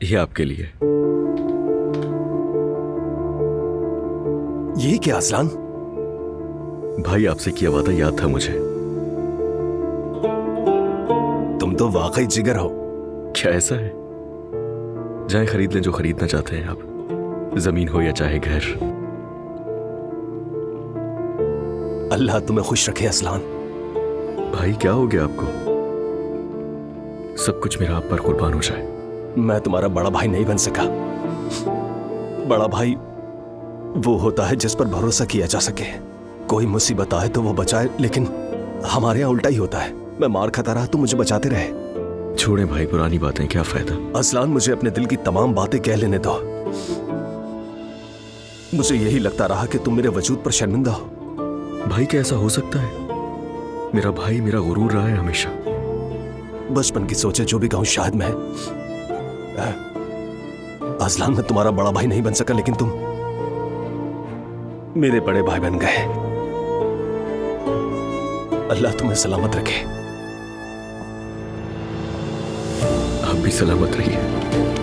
ये आपके लिए। ये क्या असलान? भाई आपसे किया वादा याद था मुझे। तुम तो वाकई जिगर हो। क्या ऐसा है? जाएं खरीद लें जो खरीदना चाहते हैं आप, जमीन हो या चाहे घर। अल्लाह तुम्हें खुश रखे असलान। भाई क्या हो गया आपको? सब कुछ मेरा आप पर कुर्बान हो जाए। मैं तुम्हारा बड़ा भाई नहीं बन सका। बड़ा भाई वो होता है जिस पर भरोसा किया जा सके। कोई मुसीबत आए तो वो बचाए, लेकिन हमारे यहाँ उल्टा ही होता है। मैं मार खाता रहा तो मुझे बचाते रहे। छोड़ें भाई, पुरानी बातें, क्या फायदा। असलान मुझे अपने दिल की तमाम बातें कह लेने दो। मुझे यही लगता रहा कि तुम मेरे वजूद पर शर्मिंदा हो। भाई क्या ऐसा हो सकता है? मेरा भाई मेरा गुरूर रहा है हमेशा। बचपन की सोचे जो भी कहूं, शायद मैं असलान मैं तुम्हारा बड़ा भाई नहीं बन सका, लेकिन तुम मेरे बड़े भाई बन गए। अल्लाह तुम्हें सलामत रखे। आप भी सलामत रहिए।